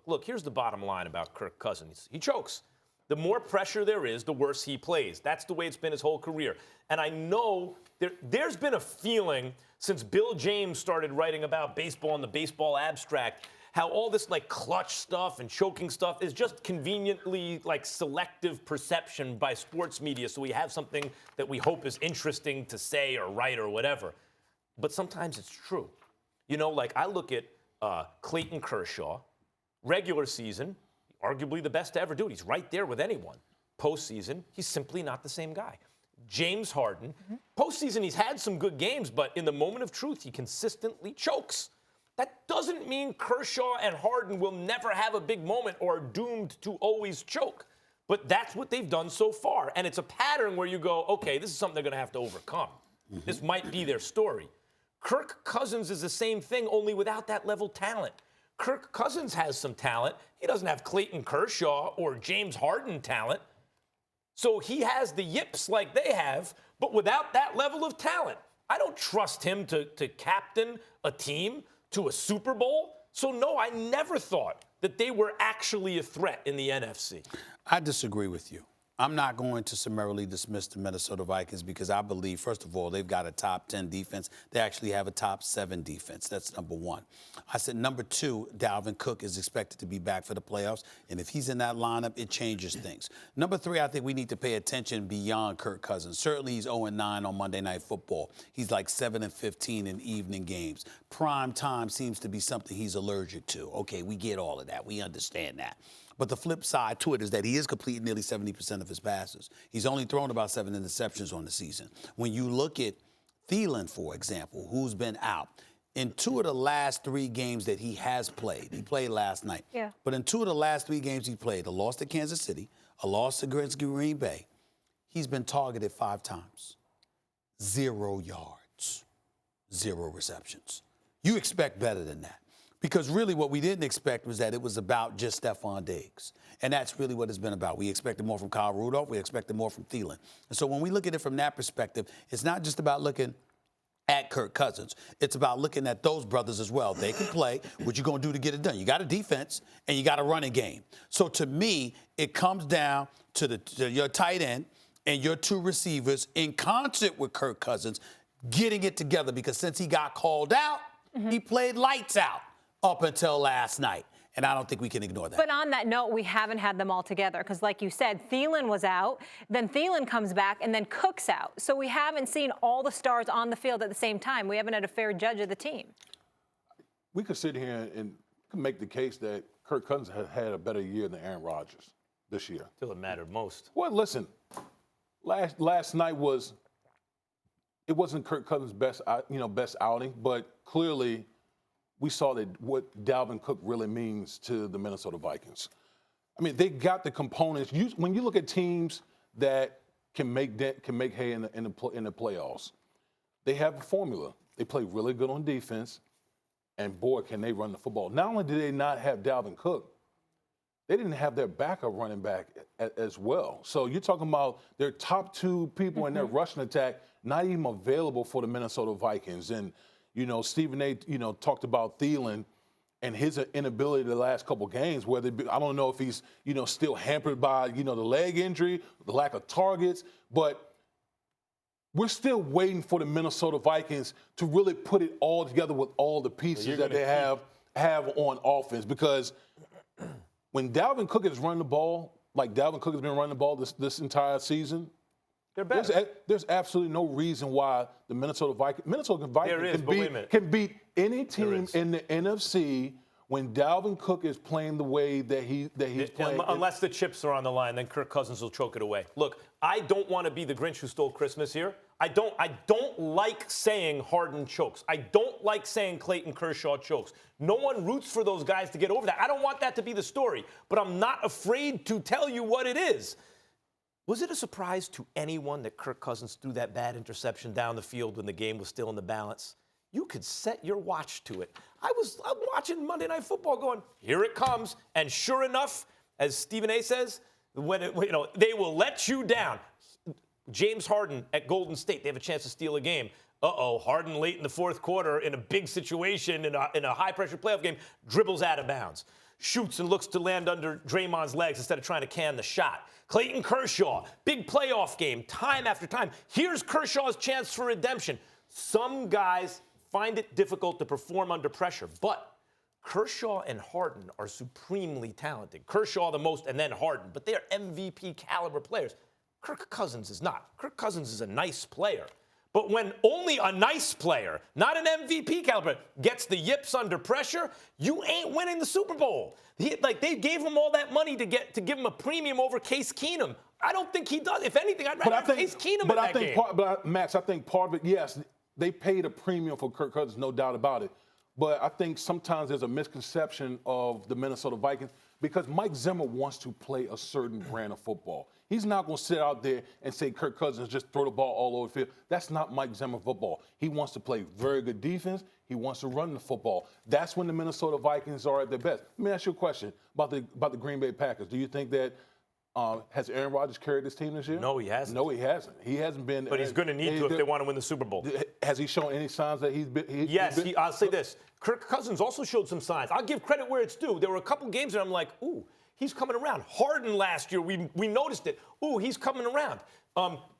look, here's the bottom line about Kirk Cousins. He chokes. The more pressure there is, the worse he plays. That's the way it's been his whole career. And I know there's been a feeling since Bill James started writing about baseball and the baseball abstract, how all this like clutch stuff and choking stuff is just conveniently like selective perception by sports media. So we have something that we hope is interesting to say or write or whatever. But sometimes it's true. You know, like I look at Clayton Kershaw, regular season, arguably the best to ever do it. He's right there with anyone. Postseason, he's simply not the same guy. James Harden, postseason, he's had some good games, but in the moment of truth, he consistently chokes. That doesn't mean Kershaw and Harden will never have a big moment or are doomed to always choke. But that's what they've done so far. And it's a pattern where you go, okay, this is something they're going to have to overcome. This might be their story. Kirk Cousins is the same thing, only without that level talent. Kirk Cousins has some talent. He doesn't have Clayton Kershaw or James Harden talent. So he has the yips like they have, but without that level of talent. I don't trust him to captain a team to a Super Bowl. So, no, I never thought that they were actually a threat in the NFC. I disagree with you. I'm not going to summarily dismiss the Minnesota Vikings because I believe, first of all, they've got a top 10 defense. They actually have a top 7 defense. That's number one. I said number 2, Dalvin Cook is expected to be back for the playoffs. And if he's in that lineup, it changes things. Number 3, I think we need to pay attention beyond Kirk Cousins. Certainly he's 0-9 on Monday Night Football. He's like 7-15 in evening games. Prime time seems to be something he's allergic to. Okay, we get all of that. We understand that. But the flip side to it is that he is completing nearly 70% of his passes. He's only thrown about 7 interceptions on the season. When you look at Thielen, for example, who's been out, in 2 of the last 3 games that he has played, he played last night, but in 2 of the last 3 games he played, a loss to Kansas City, a loss against Green Bay, he's been targeted 5 times. 0 yards, 0 receptions. You expect better than that. Because really what we didn't expect was that it was about just Stephon Diggs. And that's really what it's been about. We expected more from Kyle Rudolph. We expected more from Thielen. And so when we look at it from that perspective, it's not just about looking at Kirk Cousins. It's about looking at those brothers as well. They can play. What you going to do to get it done? You got a defense and you got a running game. So to me, it comes down to your tight end and your 2 receivers in concert with Kirk Cousins getting it together. Because since he got called out, he played lights out up until last night. And I don't think we can ignore that. But on that note, we haven't had them all together because, like you said, Thielen was out, then Thielen comes back, and then Cook's out. So we haven't seen all the stars on the field at the same time. We haven't had a fair judge of the team. We could sit here and make the case that Kirk Cousins has had a better year than Aaron Rodgers this year. Till it mattered most. Well, listen, last night it wasn't Kirk Cousins' best outing, but clearly we saw that what Dalvin Cook really means to the Minnesota Vikings. I mean, they got the components. When you look at teams that can make hay in the playoffs, they have a formula. They play really good on defense, and boy, can they run the football. Not only did they not have Dalvin Cook, they didn't have their backup running back as well. So you're talking about their top 2 people in their rushing attack not even available for the Minnesota Vikings. And Stephen A. Talked about Thielen and his inability the last couple games. I don't know if he's still hampered by the leg injury, the lack of targets, but we're still waiting for the Minnesota Vikings to really put it all together with all the pieces that they have on offense. Because when Dalvin Cook is running the ball, like Dalvin Cook has been running the ball this entire season, there's absolutely no reason why the Minnesota Vikings can beat any team in the NFC when Dalvin Cook is playing the way that he's playing. Unless the chips are on the line, then Kirk Cousins will choke it away. Look, I don't want to be the Grinch who stole Christmas here. I don't like saying Harden chokes. I don't like saying Clayton Kershaw chokes. No one roots for those guys to get over that. I don't want that to be the story, but I'm not afraid to tell you what it is. Was it a surprise to anyone that Kirk Cousins threw that bad interception down the field when the game was still in the balance? You could set your watch to it. I'm watching Monday Night Football going, here it comes. And sure enough, as Stephen A. says, they will let you down. James Harden at Golden State, they have a chance to steal a game. Harden late in the 4th quarter in a big situation in a high-pressure playoff game, dribbles out of bounds. shoots and looks to land under Draymond's legs instead of trying to can the shot. Clayton Kershaw, big playoff game, time after time. Here's Kershaw's chance for redemption. Some guys find it difficult to perform under pressure, but Kershaw and Harden are supremely talented. Kershaw the most, and then Harden, but they're MVP caliber players. Kirk Cousins is not. Kirk Cousins is a nice player. But when only a nice player, not an MVP caliber, gets the yips under pressure, you ain't winning the Super Bowl. They gave him all that money to give him a premium over Case Keenum. I don't think he does. If anything, I'd rather have Case Keenum in that game. Max, I think part of it, yes, they paid a premium for Kirk Cousins, no doubt about it. But I think sometimes there's a misconception of the Minnesota Vikings because Mike Zimmer wants to play a certain brand of football. He's not going to sit out there and say Kirk Cousins just throw the ball all over the field. That's not Mike Zimmer football. He wants to play very good defense. He wants to run the football. That's when the Minnesota Vikings are at their best. Let me ask you a question about the Green Bay Packers. Do you think that has Aaron Rodgers carried this team this year? No, he hasn't. No, he hasn't. He hasn't been. But he's going to need to if they want to win the Super Bowl. Has he shown any signs that he's been? Yes, I'll say this. Kirk Cousins also showed some signs. I'll give credit where it's due. There were a couple games that I'm like, ooh, he's coming around. Harden last year, we noticed it. Ooh, he's coming around.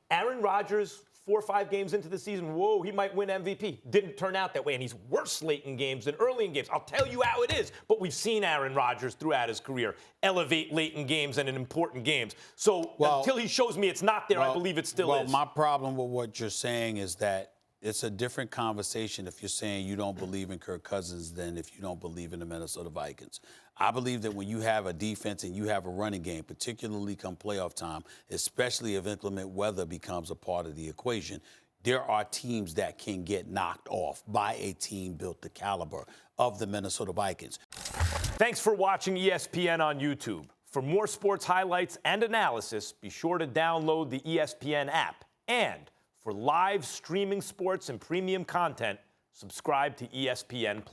Aaron Rodgers, 4 or 5 games into the season, whoa, he might win MVP. Didn't turn out that way, and he's worse late in games than early in games. I'll tell you how it is, but we've seen Aaron Rodgers throughout his career elevate late in games and in important games. So until he shows me it's not there, I believe it still is. Well, my problem with what you're saying is that it's a different conversation if you're saying you don't believe in Kirk Cousins than if you don't believe in the Minnesota Vikings. I believe that when you have a defense and you have a running game, particularly come playoff time, especially if inclement weather becomes a part of the equation, there are teams that can get knocked off by a team built the caliber of the Minnesota Vikings. Thanks for watching ESPN on YouTube. For more sports highlights and analysis, be sure to download the ESPN app. And for live streaming sports and premium content, subscribe to ESPN+.